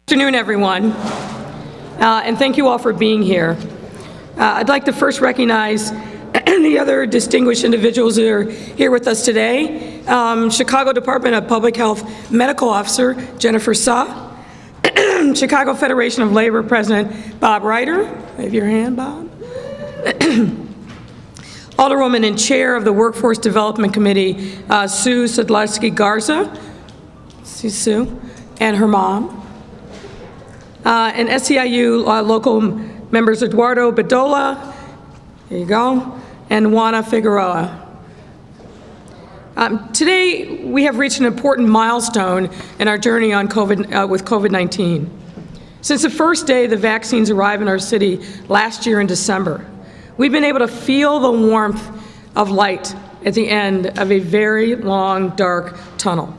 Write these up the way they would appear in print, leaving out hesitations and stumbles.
Good afternoon, everyone, and thank you all for being here. I'd like to first recognize the other distinguished individuals who are here with us today. Chicago Department of Public Health Medical Officer Jennifer Suh, Chicago Federation of Labor President Bob Ryder, wave your hand, Bob. Alderwoman and Chair of the Workforce Development Committee, Sue Sadlowski Garza, see Sue, and her mom. And SEIU local members Eduardo Bedolla, there you go, and Juana Figueroa. Today, we have reached an important milestone in our journey on with COVID-19. Since the first day the vaccines arrived in our city last year in December, we've been able to feel the warmth of light at the end of a very long, dark tunnel.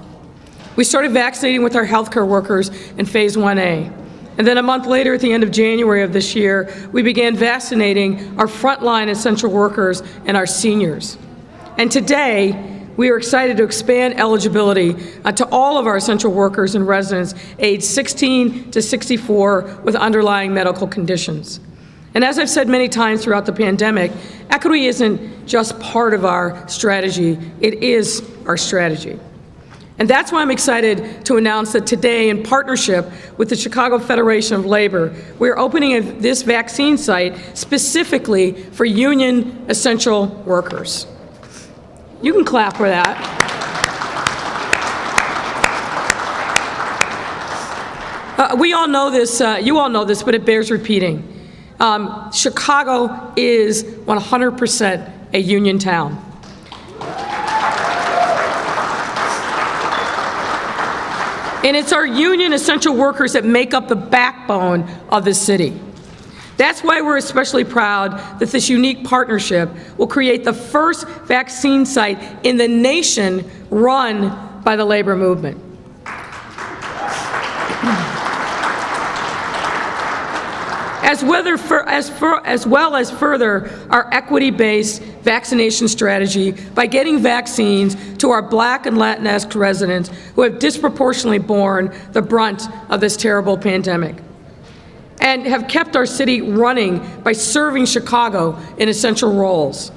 We started vaccinating with our healthcare workers in Phase 1A. And then a month later, at the end of January of this year, we began vaccinating our frontline essential workers and our seniors. And today, we are excited to expand eligibility to all of our essential workers and residents aged 16 to 64 with underlying medical conditions. And as I've said many times throughout the pandemic, equity isn't just part of our strategy, it is our strategy. And that's why I'm excited to announce that today, in partnership with the Chicago Federation of Labor, we're opening this vaccine site specifically for union essential workers. You can clap for that. We all know this, you all know this, but it bears repeating. Chicago is 100% a union town. And it's our union essential workers that make up the backbone of the city. That's why we're especially proud that this unique partnership will create the first vaccine site in the nation run by the labor movement. As well as further our equity-based vaccination strategy by getting vaccines to our Black and Latinx residents who have disproportionately borne the brunt of this terrible pandemic, and have kept our city running by serving Chicago in essential roles.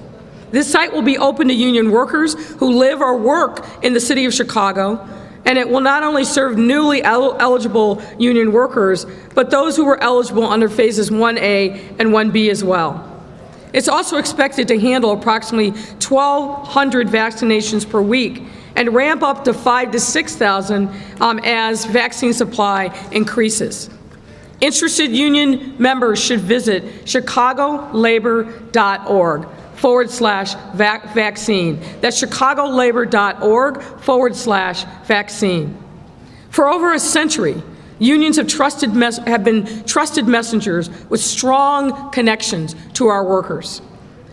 This site will be open to union workers who live or work in the city of Chicago, and it will not only serve newly eligible union workers, but those who were eligible under phases 1A and 1B as well. It's also expected to handle approximately 1,200 vaccinations per week and ramp up to 5,000 to 6,000 as vaccine supply increases. Interested union members should visit chicagolabor.org/vaccine. That's chicagolabor.org/vaccine. For over a century, unions have been trusted messengers with strong connections to our workers.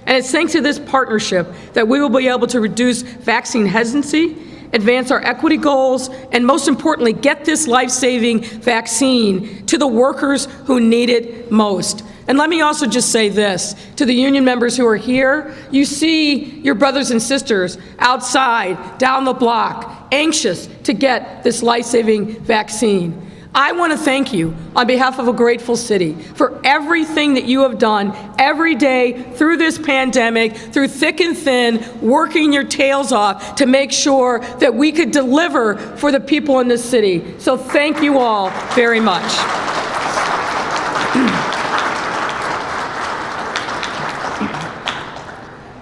And it's thanks to this partnership that we will be able to reduce vaccine hesitancy, advance our equity goals, and most importantly, get this life-saving vaccine to the workers who need it most. And let me also just say this, to the union members who are here, you see your brothers and sisters outside, down the block, anxious to get this life-saving vaccine. I want to thank you on behalf of a grateful city for everything that you have done every day through this pandemic, through thick and thin, working your tails off to make sure that we could deliver for the people in this city. So thank you all very much.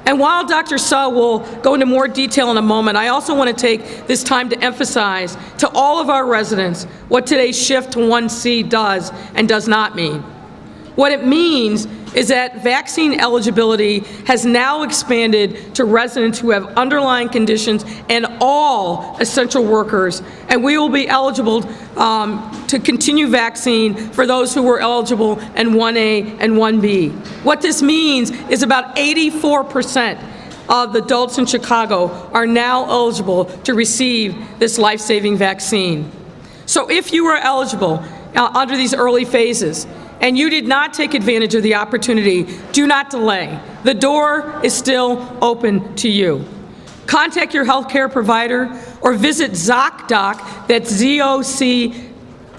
And while Dr. Suh will go into more detail in a moment, I also want to take this time to emphasize to all of our residents what today's shift to 1C does and does not mean. What it means is that vaccine eligibility has now expanded to residents who have underlying conditions and all essential workers, and we will be eligible to continue vaccine for those who were eligible in 1A and 1B. What this means is about 84% of the adults in Chicago are now eligible to receive this life-saving vaccine. So if you are eligible under these early phases, and you did not take advantage of the opportunity, do not delay. The door is still open to you. Contact your healthcare provider or visit ZocDoc, that's ZocDoc,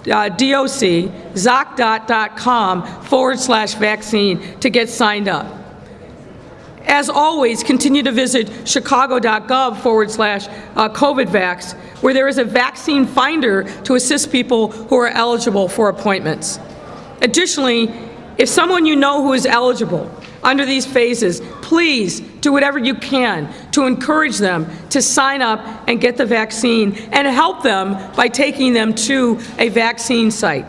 ZocDot.com/vaccine to get signed up. As always, continue to visit CDPH.gov/covidvax, where there is a vaccine finder to assist people who are eligible for appointments. Additionally, if someone you know who is eligible under these phases, please do whatever you can to encourage them to sign up and get the vaccine, and help them by taking them to a vaccine site.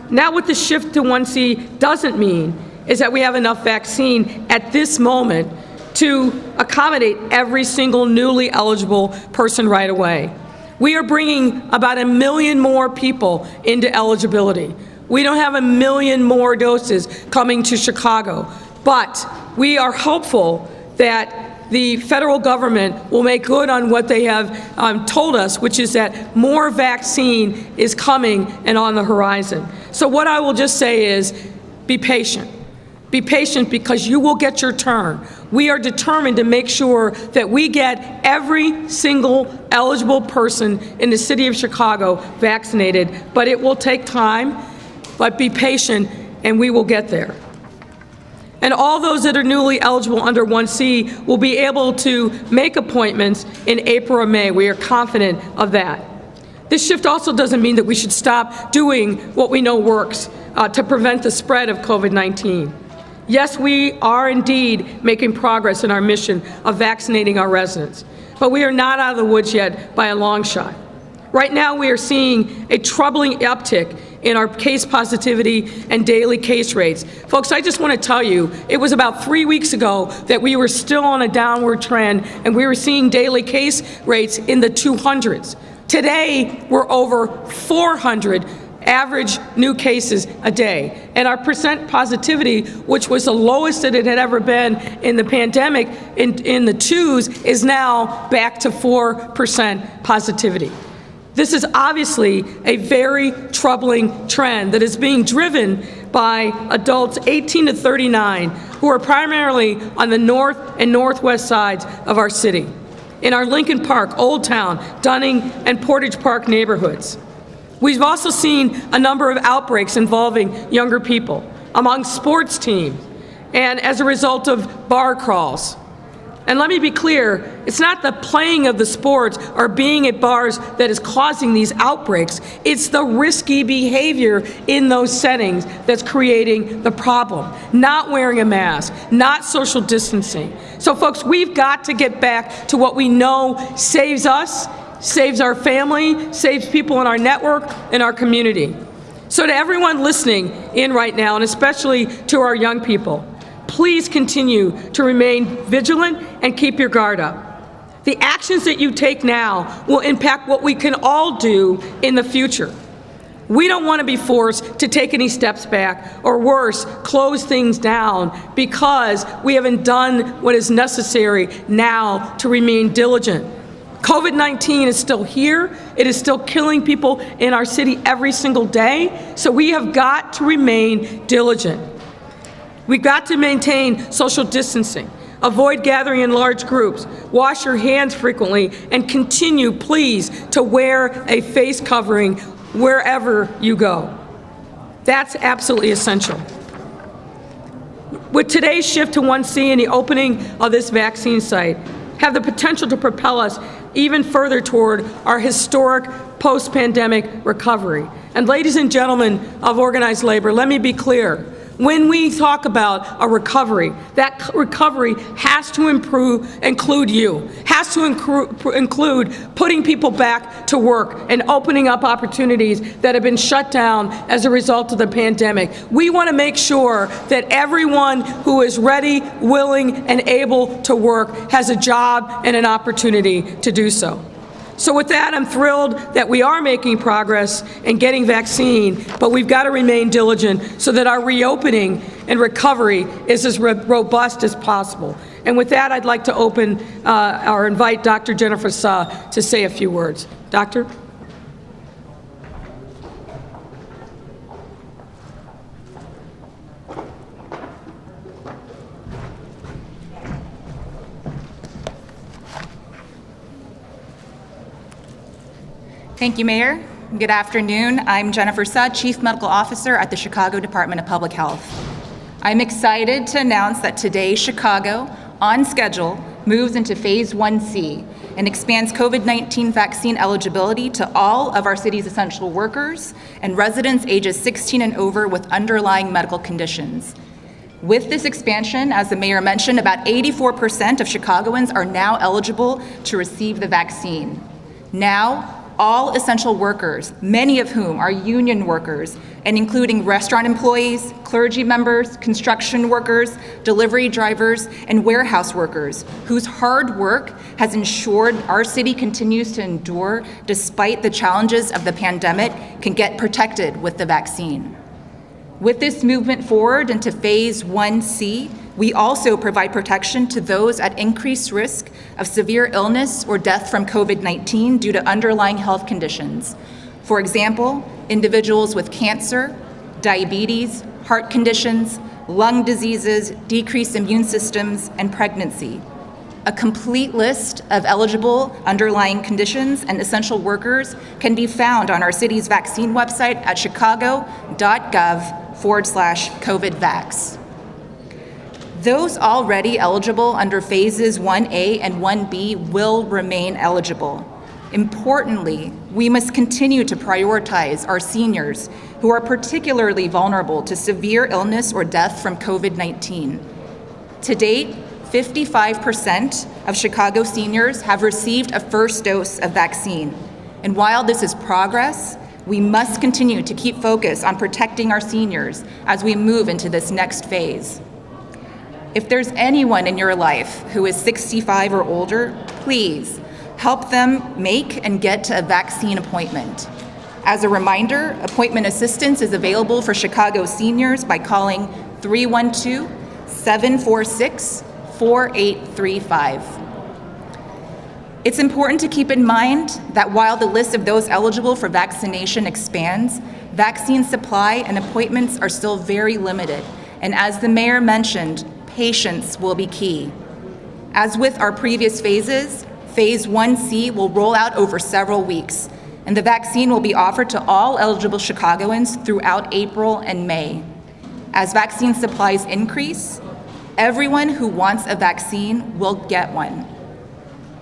Now, what the shift to 1C doesn't mean is that we have enough vaccine at this moment to accommodate every single newly eligible person right away. We are bringing about 1 million more people into eligibility. We don't have 1 million more doses coming to Chicago, but we are hopeful that the federal government will make good on what they have told us, which is that more vaccine is coming and on the horizon. So what I will just say is, be patient. Be patient, because you will get your turn. We are determined to make sure that we get every single eligible person in the city of Chicago vaccinated, but it will take time. But be patient, and we will get there. And all those that are newly eligible under 1C will be able to make appointments in April or May. We are confident of that. This shift also doesn't mean that we should stop doing what we know works to prevent the spread of COVID-19. Yes, we are indeed making progress in our mission of vaccinating our residents, but we are not out of the woods yet by a long shot. Right now, we are seeing a troubling uptick in our case positivity and daily case rates. Folks, I just want to tell you, it was about 3 weeks ago that we were still on a downward trend, and we were seeing daily case rates in the 200s. Today, we're over 400 average new cases a day. And our percent positivity, which was the lowest that it had ever been in the pandemic, in the twos, is now back to 4% positivity. This is obviously a very troubling trend that is being driven by adults 18 to 39 who are primarily on the north and northwest sides of our city, in our Lincoln Park, Old Town, Dunning, and Portage Park neighborhoods. We've also seen a number of outbreaks involving younger people, among sports teams, and as a result of bar crawls. And let me be clear, it's not the playing of the sports or being at bars that is causing these outbreaks. It's the risky behavior in those settings that's creating the problem. Not wearing a mask, not social distancing. So folks, we've got to get back to what we know saves us, saves our family, saves people in our network, in our community. So to everyone listening in right now, and especially to our young people, please continue to remain vigilant and keep your guard up. The actions that you take now will impact what we can all do in the future. We don't want to be forced to take any steps back, or worse, close things down because we haven't done what is necessary now to remain diligent. COVID-19 is still here. It is still killing people in our city every single day, so we have got to remain diligent. We've got to maintain social distancing, avoid gathering in large groups, wash your hands frequently, and continue, please, to wear a face covering wherever you go. That's absolutely essential. With today's shift to 1C and the opening of this vaccine site, have the potential to propel us even further toward our historic post-pandemic recovery. And ladies and gentlemen of organized labor, let me be clear. When we talk about a recovery, that recovery has to include you, has to include putting people back to work and opening up opportunities that have been shut down as a result of the pandemic. We want to make sure that everyone who is ready, willing, and able to work has a job and an opportunity to do so. So with that, I'm thrilled that we are making progress in getting vaccine, but we've got to remain diligent so that our reopening and recovery is as robust as possible. And with that, I'd like to open or invite Dr. Jennifer Suh to say a few words. Doctor? Thank you, Mayor. Good afternoon. I'm Jennifer Sudd, Chief Medical Officer at the Chicago Department of Public Health. I'm excited to announce that today Chicago, on schedule, moves into Phase 1C and expands COVID-19 vaccine eligibility to all of our city's essential workers and residents ages 16 and over with underlying medical conditions. With this expansion, as the mayor mentioned, about 84% of Chicagoans are now eligible to receive the vaccine. Now, all essential workers, many of whom are union workers, and including restaurant employees, clergy members, construction workers, delivery drivers, and warehouse workers, whose hard work has ensured our city continues to endure despite the challenges of the pandemic, can get protected with the vaccine. With this movement forward into Phase 1C, we also provide protection to those at increased risk of severe illness or death from COVID-19 due to underlying health conditions. For example, individuals with cancer, diabetes, heart conditions, lung diseases, decreased immune systems, and pregnancy. A complete list of eligible underlying conditions and essential workers can be found on our city's vaccine website at chicago.gov/covidvax. Those already eligible under Phases 1A and 1B will remain eligible. Importantly, we must continue to prioritize our seniors who are particularly vulnerable to severe illness or death from COVID-19. To date, 55% of Chicago seniors have received a first dose of vaccine. And while this is progress, we must continue to keep focus on protecting our seniors as we move into this next phase. If there's anyone in your life who is 65 or older, please help them make and get to a vaccine appointment. As a reminder, appointment assistance is available for Chicago seniors by calling 312-746-4835. It's important to keep in mind that while the list of those eligible for vaccination expands, vaccine supply and appointments are still very limited. And as the mayor mentioned, patience will be key. As with our previous phases, Phase 1C will roll out over several weeks, and the vaccine will be offered to all eligible Chicagoans throughout April and May. As vaccine supplies increase, everyone who wants a vaccine will get one.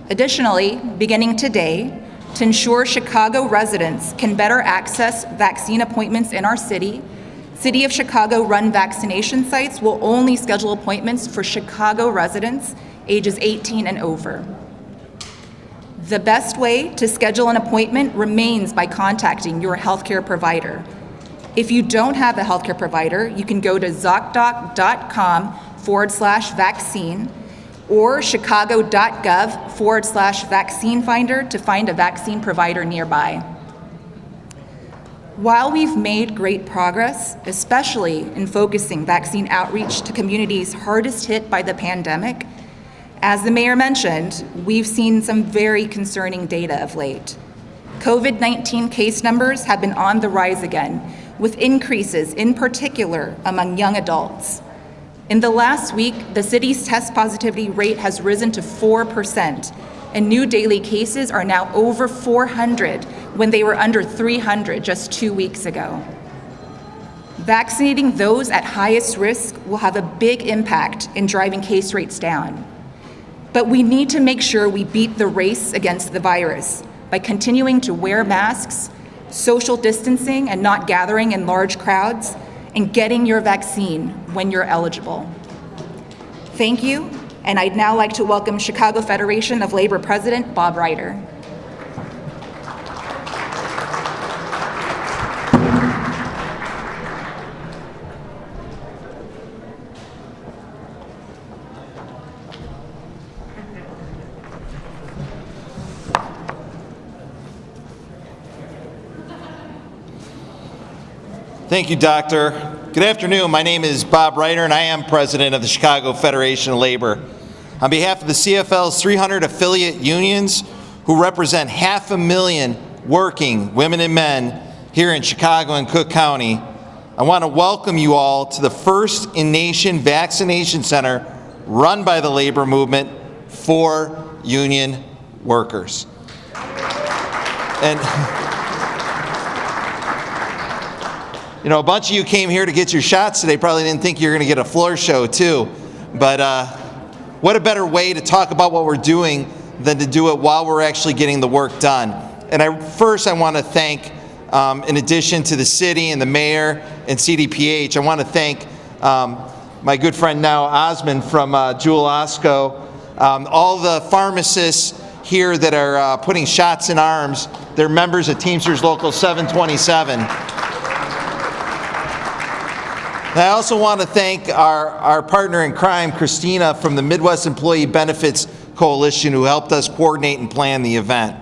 Additionally, beginning today, to ensure Chicago residents can better access vaccine appointments in our city, City of Chicago-run vaccination sites will only schedule appointments for Chicago residents ages 18 and over. The best way to schedule an appointment remains by contacting your healthcare provider. If you don't have a healthcare provider, you can go to zocdoc.com/vaccine or chicago.gov/vaccine finder to find a vaccine provider nearby. While we've made great progress, especially in focusing vaccine outreach to communities hardest hit by the pandemic, as the mayor mentioned, we've seen some very concerning data of late. COVID-19 case numbers have been on the rise again, with increases in particular among young adults. In the last week, the city's test positivity rate has risen to 4%, and new daily cases are now over 400 when they were under 300 just 2 weeks ago. Vaccinating those at highest risk will have a big impact in driving case rates down. But we need to make sure we beat the race against the virus by continuing to wear masks, social distancing and not gathering in large crowds, and getting your vaccine when you're eligible. Thank you, and I'd now like to welcome Chicago Federation of Labor President Bob Reiter. Thank you, Doctor. Good afternoon. My name is Bob Reiter, and I am president of the Chicago Federation of Labor. On behalf of the CFL's 300 affiliate unions, who represent 500,000 working women and men here in Chicago and Cook County, I want to welcome you all to the first in-nation vaccination center run by the labor movement for union workers. And You know, a bunch of you came here to get your shots today, probably didn't think you were going to get a floor show too. But what a better way to talk about what we're doing than to do it while we're actually getting the work done. And first I want to thank, in addition to the city and the mayor and CDPH, I want to thank my good friend now Osmond from Jewel Osco, all the pharmacists here that are putting shots in arms. They're members of Teamsters Local 727. And I also want to thank our partner in crime, Christina, from the Midwest Employee Benefits Coalition, who helped us coordinate and plan the event.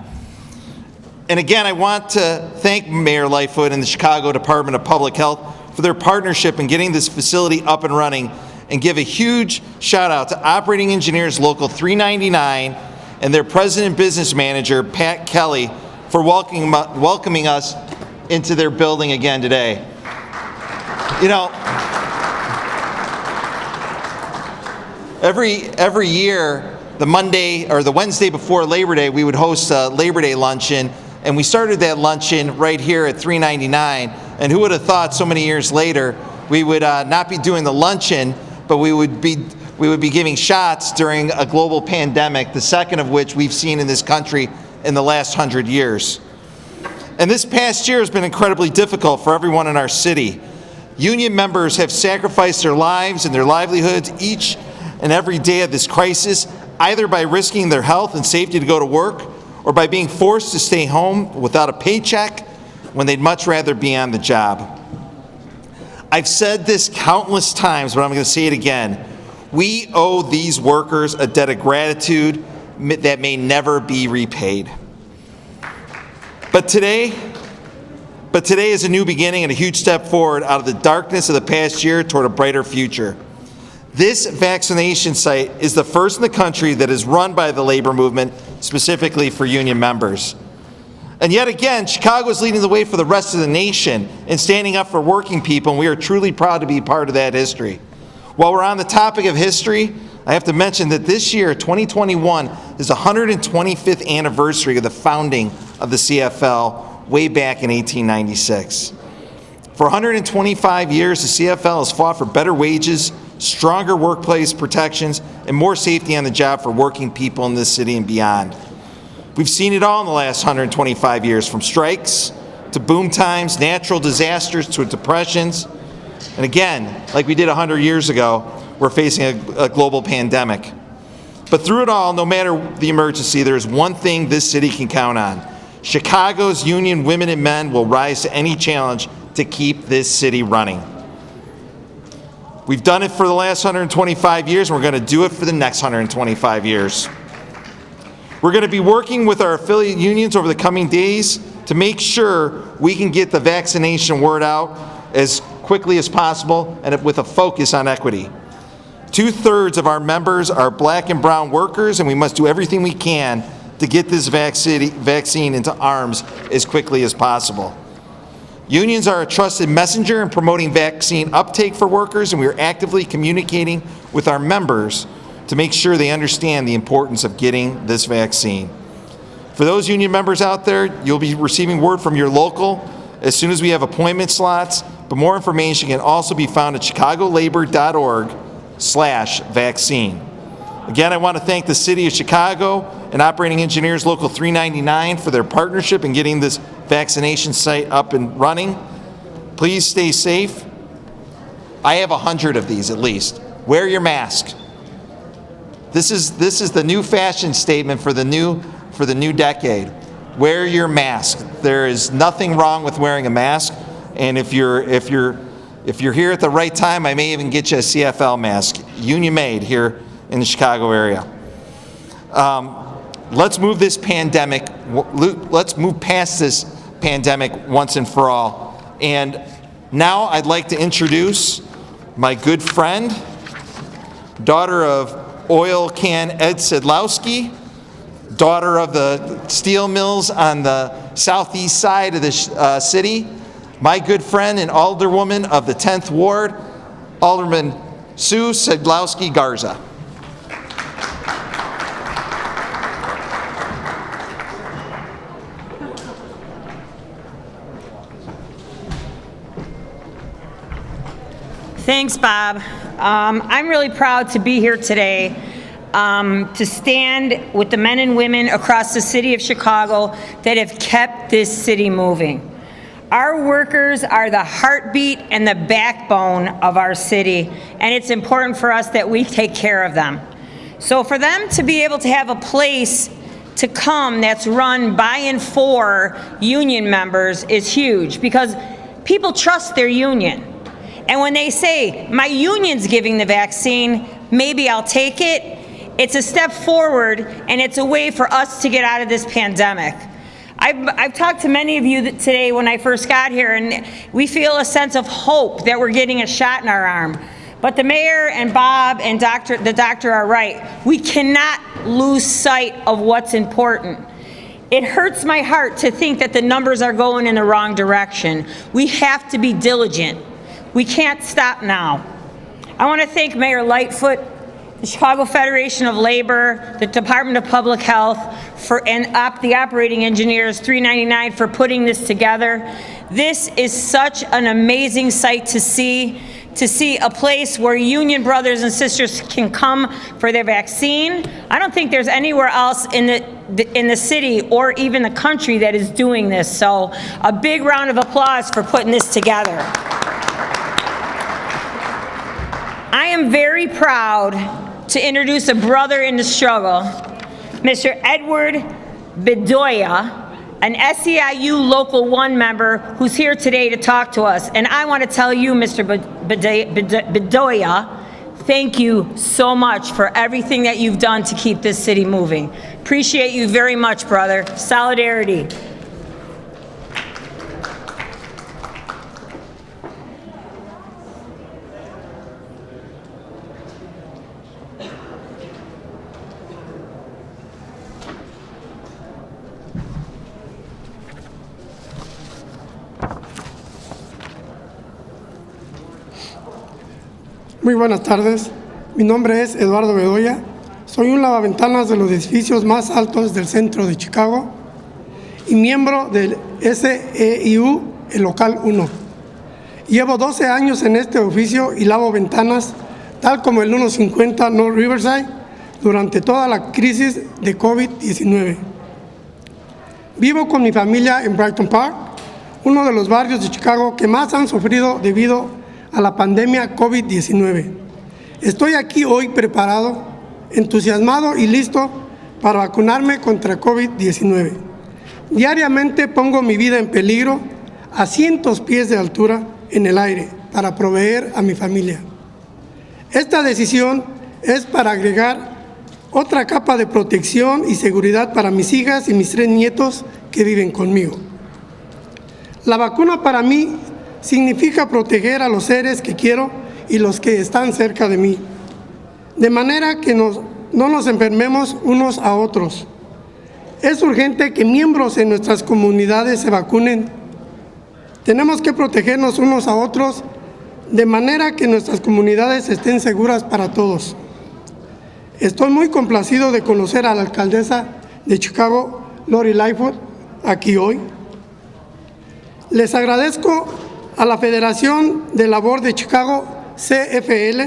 And again, I want to thank Mayor Lightfoot and the Chicago Department of Public Health for their partnership in getting this facility up and running, and give a huge shout out to Operating Engineers Local 399 and their President and Business Manager, Pat Kelly, for welcoming us into their building again today. You know, every year, the Monday or the Wednesday before Labor Day, we would host a Labor Day luncheon, and we started that luncheon right here at 399. And who would have thought so many years later we would not be doing the luncheon, but we would be giving shots during a global pandemic, the second of which we've seen in this country in the last 100 years. And this past year has been incredibly difficult for everyone in our city. Union members have sacrificed their lives and their livelihoods each and every day of this crisis, either by risking their health and safety to go to work, or by being forced to stay home without a paycheck when they'd much rather be on the job. I've said this countless times, but I'm going to say it again. We owe these workers a debt of gratitude that may never be repaid. But today is a new beginning and a huge step forward out of the darkness of the past year toward a brighter future. This vaccination site is the first in the country that is run by the labor movement, specifically for union members. And yet again, Chicago is leading the way for the rest of the nation in standing up for working people, and we are truly proud to be part of that history. While we're on the topic of history, I have to mention that this year, 2021, is the 125th anniversary of the founding of the CFL way back in 1896. For 125 years, the CFL has fought for better wages, stronger workplace protections, and more safety on the job for working people in this city and beyond. We've seen it all in the last 125 years, from strikes to boom times, natural disasters to depressions. And again, like we did 100 years ago, we're facing a global pandemic. But through it all, no matter the emergency, there's one thing this city can count on. Chicago's union women and men will rise to any challenge to keep this city running. We've done it for the last 125 years, and we're going to do it for the next 125 years. We're going to be working with our affiliate unions over the coming days to make sure we can get the vaccination word out as quickly as possible and with a focus on equity. 2/3 of our members are black and brown workers, and we must do everything we can to get this vaccine into arms as quickly as possible. Unions are a trusted messenger in promoting vaccine uptake for workers, and we are actively communicating with our members to make sure they understand the importance of getting this vaccine. For those union members out there, you'll be receiving word from your local as soon as we have appointment slots, but more information can also be found at chicagolabor.org/vaccine. Again, I want to thank the City of Chicago and Operating Engineers Local 399 for their partnership in getting this vaccination site up and running. Please stay safe. I have 100 of these at least. Wear your mask. This is the new fashion statement for the new decade. Wear your mask. There is nothing wrong with wearing a mask, and if you're here at the right time, I may even get you a CFL mask, union made here in the Chicago area. Let's move this pandemic. Let's move past this pandemic once and for all. And now I'd like to introduce my good friend, daughter of oil can Ed Sedlowski, daughter of the steel mills on the southeast side of the city, my good friend and alderwoman of the 10th Ward, Alderman Sue Sedlowski Garza. Thanks, Bob. I'm really proud to be here today to stand with the men and women across the city of Chicago that have kept this city moving. Our workers are the heartbeat and the backbone of our city, and it's important for us that we take care of them. So for them to be able to have a place to come that's run by and for union members is huge, because people trust their union. And when they say, my union's giving the vaccine, maybe I'll take it, it's a step forward, and it's a way for us to get out of this pandemic. I've talked to many of you today when I first got here, and we feel a sense of hope that we're getting a shot in our arm. But the mayor and Bob and the doctor are right. We cannot lose sight of what's important. It hurts my heart to think that the numbers are going in the wrong direction. We have to be diligent. We can't stop now. I want to thank Mayor Lightfoot, the Chicago Federation of Labor, the Department of Public Health, and the operating engineers, 399, for putting this together. This is such an amazing sight to see a place where union brothers and sisters can come for their vaccine. I don't think there's anywhere else in the city or even the country that is doing this. So a big round of applause for putting this together. I am very proud to introduce a brother in the struggle, Mr. Edward Bedoya, an SEIU Local 1 member who's here today to talk to us. And I want to tell you, Mr. Bedoya, thank you so much for everything that you've done to keep this city moving. Appreciate you very much, brother. Solidarity. Muy buenas tardes, mi nombre es Eduardo Bedoya, soy un lavaventanas de los edificios más altos del centro de Chicago y miembro del SEIU, el local 1. Llevo 12 años en este oficio y lavo ventanas, tal como el 150 North Riverside, durante toda la crisis de COVID-19. Vivo con mi familia en Brighton Park, uno de los barrios de Chicago que más han sufrido debido a la pandemia COVID-19. Estoy aquí hoy preparado, entusiasmado y listo para vacunarme contra COVID-19. Diariamente pongo mi vida en peligro a cientos pies de altura en el aire para proveer a mi familia. Esta decisión es para agregar otra capa de protección y seguridad para mis hijas y mis 3 nietos que viven conmigo. La vacuna para mí significa proteger a los seres que quiero y los que están cerca de mí, de manera que no nos enfermemos unos a otros. Es urgente que miembros de nuestras comunidades se vacunen. Tenemos que protegernos unos a otros de manera que nuestras comunidades estén seguras para todos. Estoy muy complacido de conocer a la alcaldesa de Chicago, Lori Lightfoot, aquí hoy. Les agradezco a la Federación de Labor de Chicago, CFL,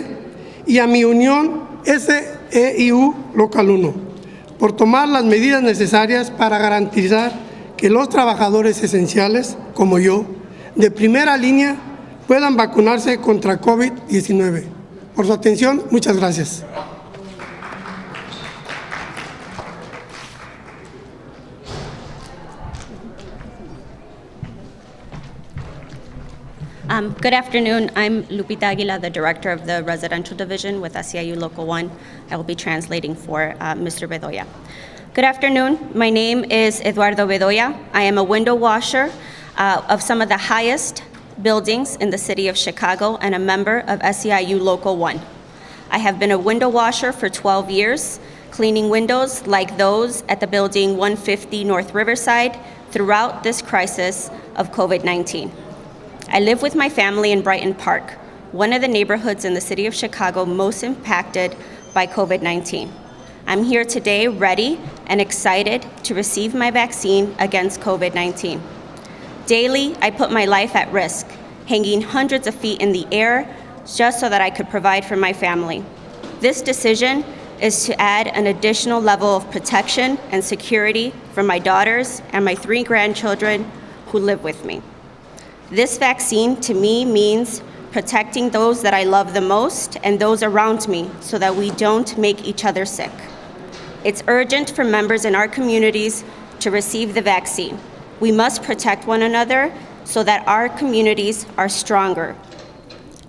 y a mi unión SEIU Local 1, por tomar las medidas necesarias para garantizar que los trabajadores esenciales, como yo, de primera línea, puedan vacunarse contra COVID-19. Por su atención, muchas gracias. Good afternoon. I'm Lupita Aguila, the Director of the Residential Division with SEIU Local 1. I will be translating for Mr. Bedoya. Good afternoon. My name is Eduardo Bedoya. I am a window washer of some of the highest buildings in the city of Chicago and a member of SEIU Local 1. I have been a window washer for 12 years, cleaning windows like those at the building 150 North Riverside throughout this crisis of COVID-19. I live with my family in Brighton Park, one of the neighborhoods in the city of Chicago most impacted by COVID-19. I'm here today ready and excited to receive my vaccine against COVID-19. Daily, I put my life at risk, hanging hundreds of feet in the air just so that I could provide for my family. This decision is to add an additional level of protection and security for my daughters and my 3 grandchildren who live with me. This vaccine to me means protecting those that I love the most and those around me so that we don't make each other sick. It's urgent for members in our communities to receive the vaccine. We must protect one another so that our communities are stronger.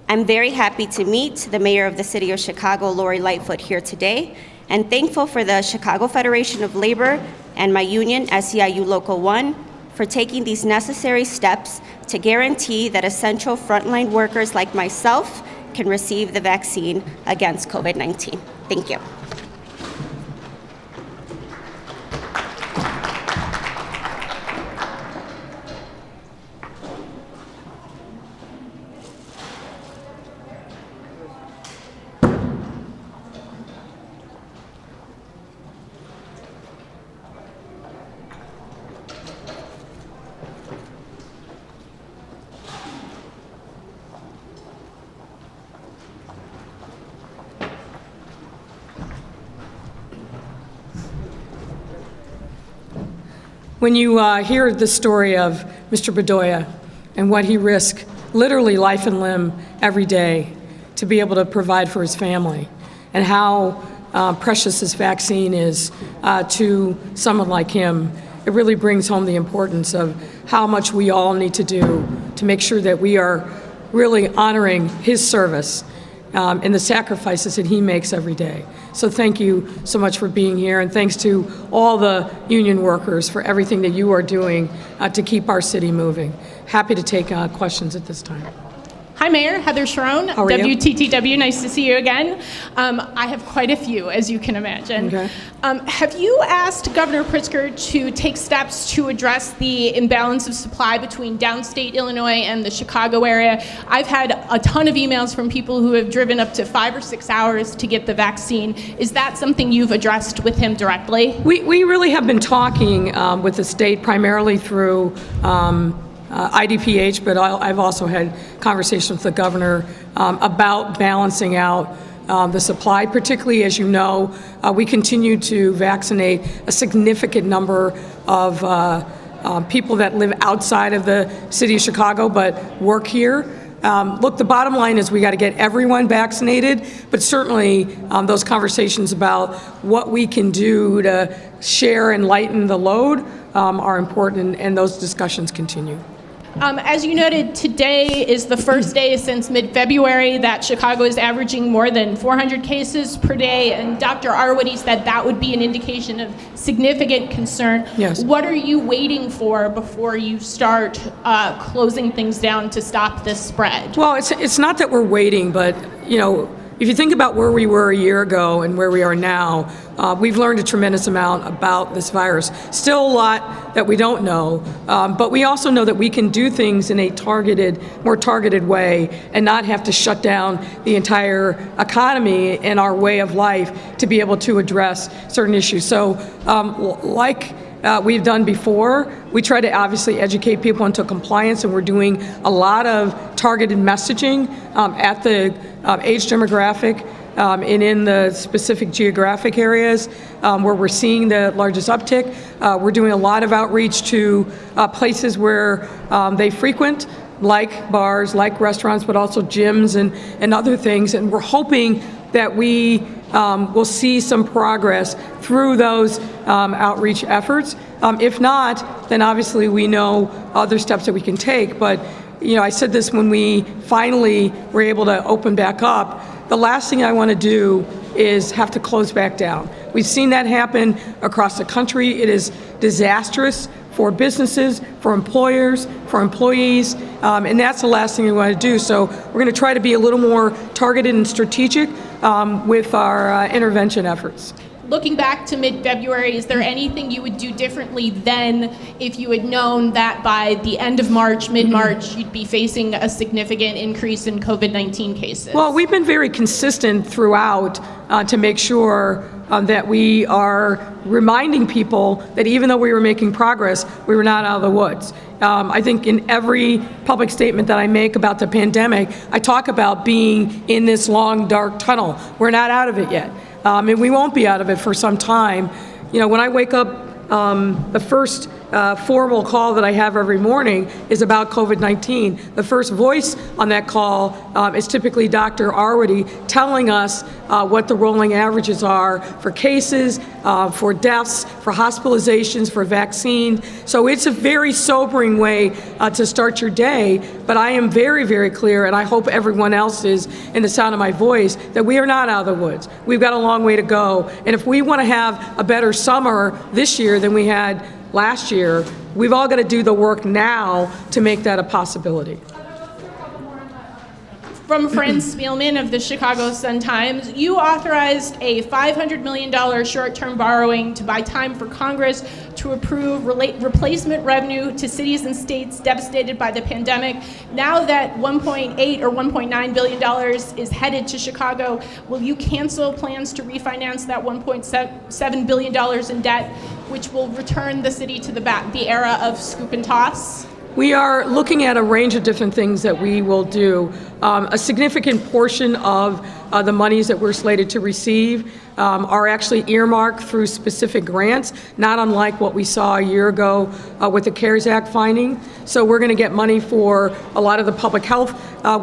I'm very happy to meet the Mayor of the City of Chicago, Lori Lightfoot, here today, and thankful for the Chicago Federation of Labor and my union, SEIU Local 1, for taking these necessary steps to guarantee that essential frontline workers like myself can receive the vaccine against COVID-19. Thank you. When you hear the story of Mr. Bedoya and what he risked, literally life and limb every day, to be able to provide for his family, and how precious this vaccine is to someone like him, it really brings home the importance of how much we all need to do to make sure that we are really honoring his service and the sacrifices that he makes every day. So thank you so much for being here, and thanks to all the union workers for everything that you are doing to keep our city moving. Happy to take questions at this time. Hi, Mayor. Heather Sharon, How are you? WTTW. Nice to see you again. I have quite a few, as you can imagine. Okay. Have you asked Governor Pritzker to take steps to address the imbalance of supply between downstate Illinois and the Chicago area? I've had a ton of emails from people who have driven up to 5 or 6 hours to get the vaccine. Is that something you've addressed with him directly? We really have been talking with the state primarily through IDPH, but I've also had conversations with the governor about balancing out the supply, particularly, as you know, we continue to vaccinate a significant number of people that live outside of the city of Chicago but work here. Look, the bottom line is we got to get everyone vaccinated, but certainly those conversations about what we can do to share and lighten the load are important, and those discussions continue. As you noted, today is the first day since mid-February that Chicago is averaging more than 400 cases per day, and Dr. Arwady said that would be an indication of significant concern. Yes. What are you waiting for before you start closing things down to stop this spread? Well, it's not that we're waiting, but, you know, if you think about where we were a year ago and where we are now, we've learned a tremendous amount about this virus. Still a lot that we don't know, but we also know that we can do things in a more targeted way and not have to shut down the entire economy and our way of life to be able to address certain issues. So like we've done before, we try to obviously educate people into compliance, and we're doing a lot of targeted messaging at the age demographic and in the specific geographic areas where we're seeing the largest uptick. We're doing a lot of outreach to places where they frequent, like bars, like restaurants, but also gyms and other things. And we're hoping that we will see some progress through those outreach efforts. If not, then obviously we know other steps that we can take. But you know, I said this when we finally were able to open back up. The last thing I want to do is have to close back down. We've seen that happen across the country. It is disastrous for businesses, for employers, for employees, and that's the last thing we want to do. So we're going to try to be a little more targeted and strategic with our intervention efforts. Looking back to mid-February, is there anything you would do differently then if you had known that by the end of March, mid-March, you'd be facing a significant increase in COVID-19 cases? Well, we've been very consistent throughout to make sure that we are reminding people that even though we were making progress, we were not out of the woods. I think in every public statement that I make about the pandemic, I talk about being in this long, dark tunnel. We're not out of it yet, and we won't be out of it for some time. You know, when I wake up, the first formal call that I have every morning is about COVID-19. The first voice on that call is typically Dr. Arwady telling us what the rolling averages are for cases, for deaths, for hospitalizations, for vaccines. So it's a very sobering way to start your day, but I am very, very clear, and I hope everyone else is in the sound of my voice, that we are not out of the woods. We've got a long way to go, and if we want to have a better summer this year than we had last year, we've all got to do the work now to make that a possibility. From Franz Spielman of the Chicago Sun-Times, you authorized a $500 million short-term borrowing to buy time for Congress to approve replacement revenue to cities and states devastated by the pandemic. Now that $1.8 or $1.9 billion is headed to Chicago, will you cancel plans to refinance that $1.7 billion in debt, which will return the city to the era of scoop and toss? We are looking at a range of different things that we will do. A significant portion of the monies that we're slated to receive are actually earmarked through specific grants, not unlike what we saw a year ago with the CARES Act funding. So we're going to get money for a lot of the public health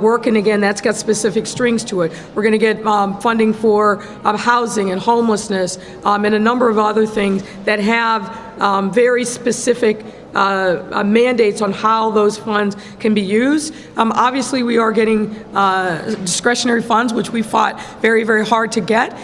work, and again, that's got specific strings to it. We're going to get funding for housing and homelessness and a number of other things that have very specific mandates on how those funds can be used. Obviously, we are getting discretionary funds, which we fought very, very hard to get.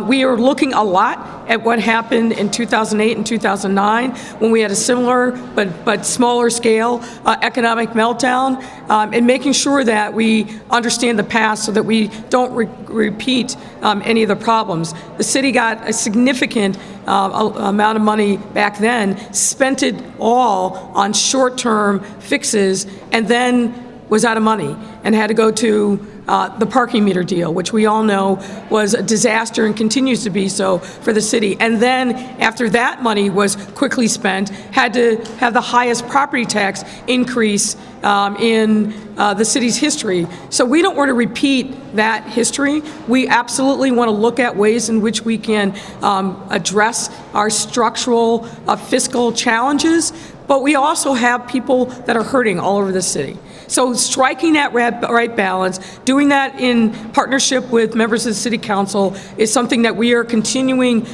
We are looking a lot at what happened in 2008 and 2009 when we had a similar but smaller scale economic meltdown, and making sure that we understand the past so that we don't repeat any of the problems. The city got a significant amount of money back then, spent it all on short-term fixes, and then was out of money and had to go to the parking meter deal, which we all know was a disaster and continues to be so for the city. And then after that money was quickly spent, had to have the highest property tax increase in the city's history. So we don't want to repeat that history. We absolutely want to look at ways in which we can address our structural fiscal challenges, but we also have people that are hurting all over the city. So striking that right balance, doing that in partnership with members of the City Council is something that we are continuing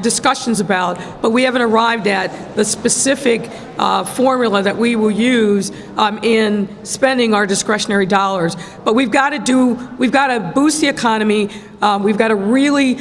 discussions about, but we haven't arrived at the specific formula that we will use in spending our discretionary dollars. But we've got to boost the economy. We've got to really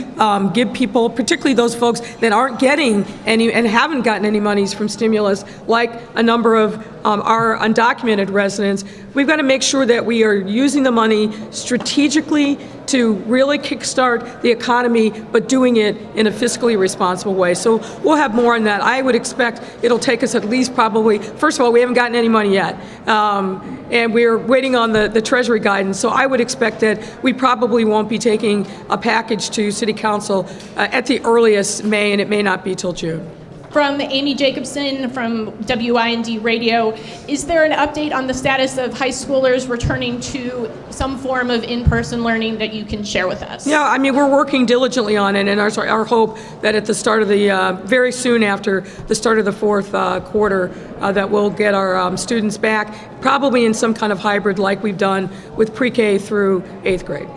give people, particularly those folks that aren't getting any and haven't gotten any monies from stimulus, like a number of our undocumented residents, we've got to make sure that we are using the money strategically to really kickstart the economy, but doing it in a fiscally responsible way. So we'll have more on that. I would expect it'll take us at least probably, first of all, we haven't gotten any money yet, and we're waiting on the Treasury guidance. So I would expect that we probably won't be taking a package to City Council at the earliest May, and it may not be till June. From Amy Jacobson from WIND Radio, is there an update on the status of high schoolers returning to some form of in-person learning that you can share with us? Yeah, I mean, we're working diligently on it, and our hope that at the start of the, very soon after the start of the fourth quarter, that we'll get our students back, probably in some kind of hybrid like we've done with pre-K through 8th grade.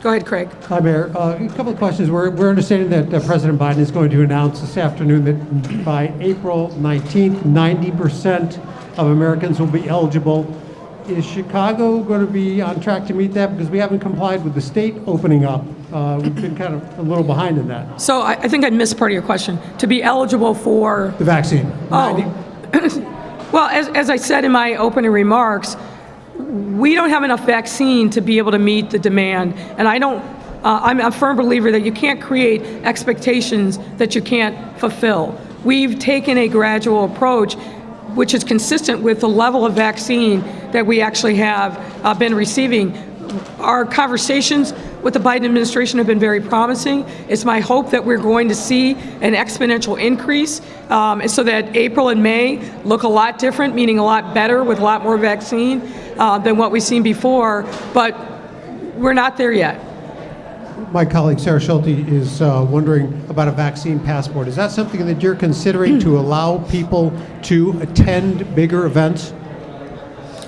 Go ahead, Craig. Hi, Mayor. A couple of questions. We're understanding that President Biden is going to announce this afternoon that by April 19th, 90% of Americans will be eligible. Is Chicago going to be on track to meet that? Because we haven't complied with the state opening up. We've been kind of a little behind in that. So I think I missed part of your question. To be eligible for? The vaccine. Well, as I said in my opening remarks, we don't have enough vaccine to be able to meet the demand, and I'm a firm believer that you can't create expectations that you can't fulfill. We've taken a gradual approach, which is consistent with the level of vaccine that we actually have been receiving. Our conversations with the Biden administration have been very promising. It's my hope that we're going to see an exponential increase so that April and May look a lot different, meaning a lot better with a lot more vaccine than what we've seen before, but we're not there yet. My colleague Sarah Schulte is wondering about a vaccine passport. Is that something that you're considering to allow people to attend bigger events?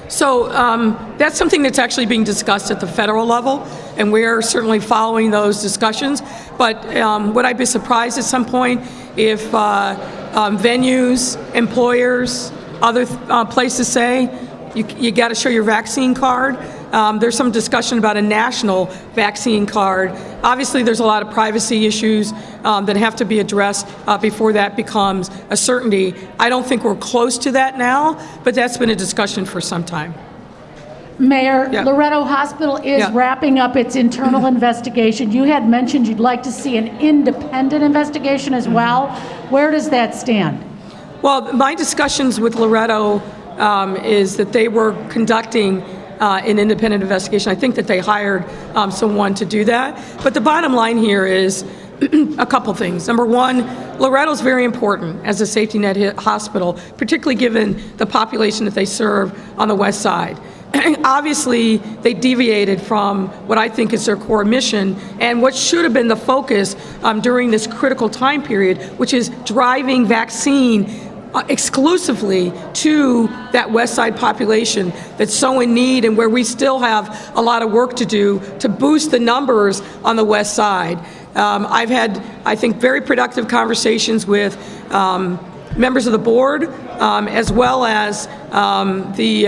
So that's something that's actually being discussed at the federal level, and we're certainly following those discussions. But would I be surprised at some point if venues, employers, other places say you got to show your vaccine card? There's some discussion about a national vaccine card. Obviously, there's a lot of privacy issues that have to be addressed before that becomes a certainty. I don't think we're close to that now, but that's been a discussion for some time. Mayor, Yeah. Loretto Hospital is Yeah. wrapping up its internal investigation. You had mentioned you'd like to see an independent investigation as well. Where does that stand? Well, my discussions with Loretto is that they were conducting an independent investigation. I think that they hired someone to do that. But the bottom line here is a couple things. Number one, Loretto's very important as a safety net hospital, particularly given the population that they serve on the west side. Obviously, they deviated from what I think is their core mission and what should have been the focus during this critical time period, which is driving vaccine exclusively to that west side population that's so in need and where we still have a lot of work to do to boost the numbers on the west side. I've had, I think, very productive conversations with members of the board, as well as the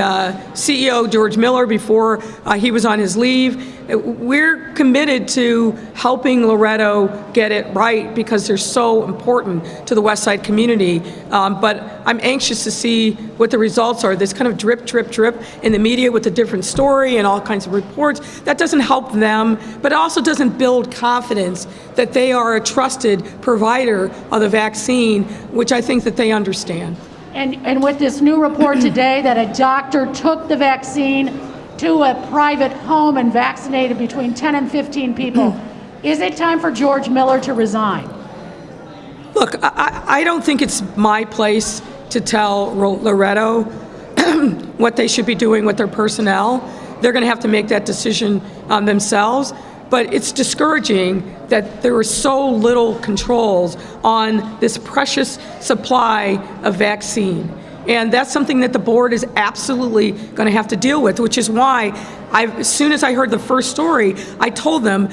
CEO, George Miller, before he was on his leave. We're committed to helping Loretto get it right because they're so important to the West Side community. But I'm anxious to see what the results are. This kind of drip, drip, drip in the media with a different story and all kinds of reports, that doesn't help them, but it also doesn't build confidence that they are a trusted provider of the vaccine, which I think that they understand. And with this new report today that a doctor took the vaccine to a private home and vaccinated between 10 and 15 people, is it time for George Miller to resign? Look, I don't think it's my place to tell Loretto what they should be doing with their personnel. They're going to have to make that decision themselves. But it's discouraging that there are so little controls on this precious supply of vaccine. And that's something that the board is absolutely going to have to deal with, which is why as soon as I heard the first story, I told them,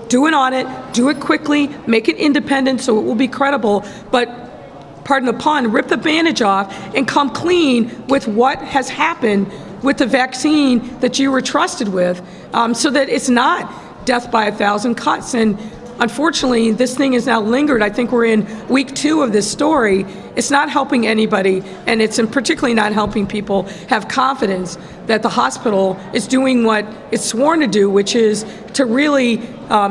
do an audit, do it quickly, make it independent so it will be credible, but pardon the pun, rip the bandage off and come clean with what has happened with the vaccine that you were trusted with, so that it's not death by 1,000 cuts. And unfortunately, this thing has now lingered. I think we're in week 2 of this story. It's not helping anybody, and it's particularly not helping people have confidence that the hospital is doing what it's sworn to do, which is to really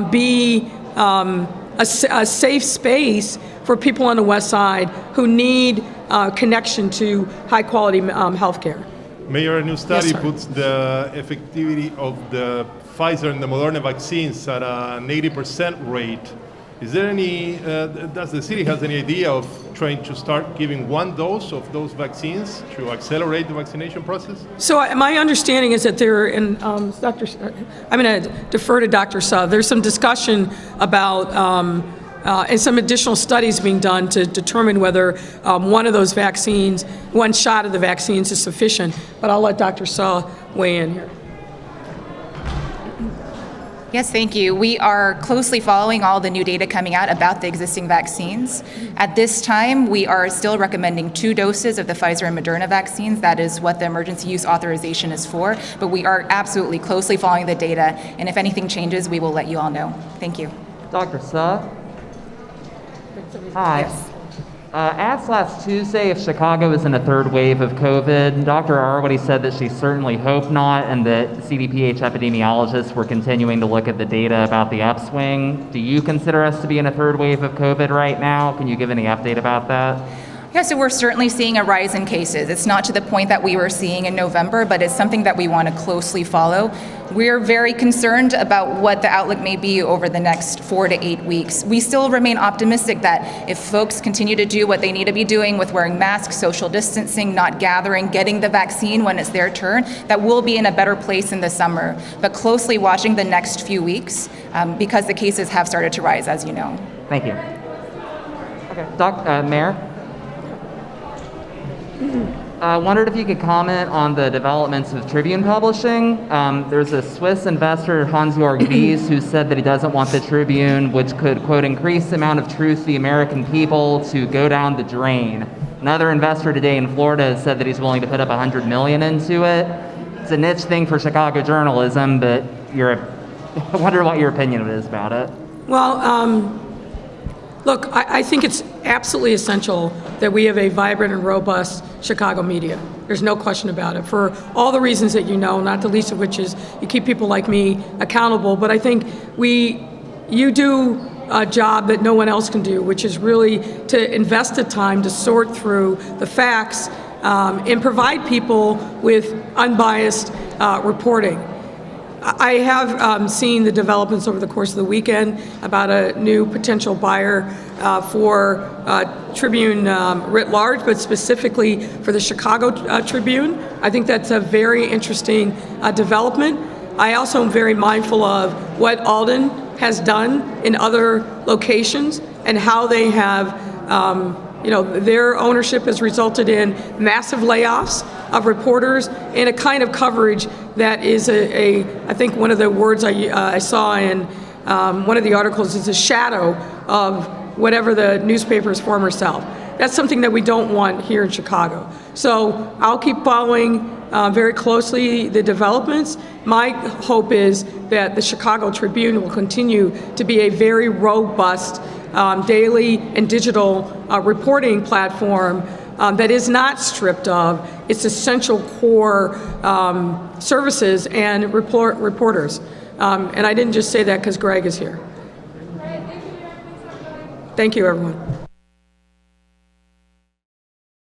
be a safe space for people on the West Side who need connection to high-quality health care. Mayor, a new study Yes, sir. puts the effectivity of the Pfizer and the Moderna vaccines at an 80% rate. Is there any, does the city has any idea of trying to start giving one dose of those vaccines to accelerate the vaccination process? So my understanding is that there, and I'm going to defer to Dr. Suh. There's some discussion about and some additional studies being done to determine whether one of those vaccines, one shot of the vaccines is sufficient. But I'll let Dr. Suh weigh in here. Yes, thank you. We are closely following all the new data coming out about the existing vaccines. At this time, we are still recommending 2 doses of the Pfizer and Moderna vaccines. That is what the emergency use authorization is for. But we are absolutely closely following the data, and if anything changes, we will let you all know. Thank you. Dr. Suh? Hi. Yes. Asked last Tuesday if Chicago is in a 3rd wave of COVID. Dr. Arwady said that she certainly hoped not, and that CDPH epidemiologists were continuing to look at the data about the upswing. Do you consider us to be in a 3rd wave of COVID right now? Can you give any update about that? Yeah, so we're certainly seeing a rise in cases. It's not to the point that we were seeing in November, but it's something that we want to closely follow. We're very concerned about what the outlook may be over the next 4 to 8 weeks. We still remain optimistic that if folks continue to do what they need to be doing with wearing masks, social distancing, not gathering, getting the vaccine when it's their turn, that we'll be in a better place in the summer. But closely watching the next few weeks because the cases have started to rise, as you know. Thank you. Okay, Mayor? I wondered if you could comment on the developments of Tribune Publishing. There's a Swiss investor, Hans-Jörg Wies, who said that he doesn't want the Tribune, which could, quote, increase the amount of truth to the American people, to go down the drain. Another investor today in Florida has said that he's willing to put up $100 million into it. It's a niche thing for Chicago journalism, but I wonder what your opinion is about it. Well, look, I think it's absolutely essential that we have a vibrant and robust Chicago media. There's no question about it, for all the reasons that you know, not the least of which is you keep people like me accountable. But I think you do a job that no one else can do, which is really to invest the time to sort through the facts and provide people with unbiased reporting. I have seen the developments over the course of the weekend about a new potential buyer for Tribune writ large, but specifically for the Chicago Tribune. I think that's a very interesting development. I also am very mindful of what Alden has done in other locations and how they have their ownership has resulted in massive layoffs of reporters and a kind of coverage that is I think one of the words I saw in one of the articles is a shadow of whatever the newspaper's former self. That's something that we don't want here in Chicago. So I'll keep following very closely the developments. My hope is that the Chicago Tribune will continue to be a very robust daily and digital reporting platform that is not stripped of its essential core services and reporters. And I didn't just say that because Greg is here. Thank you, everyone.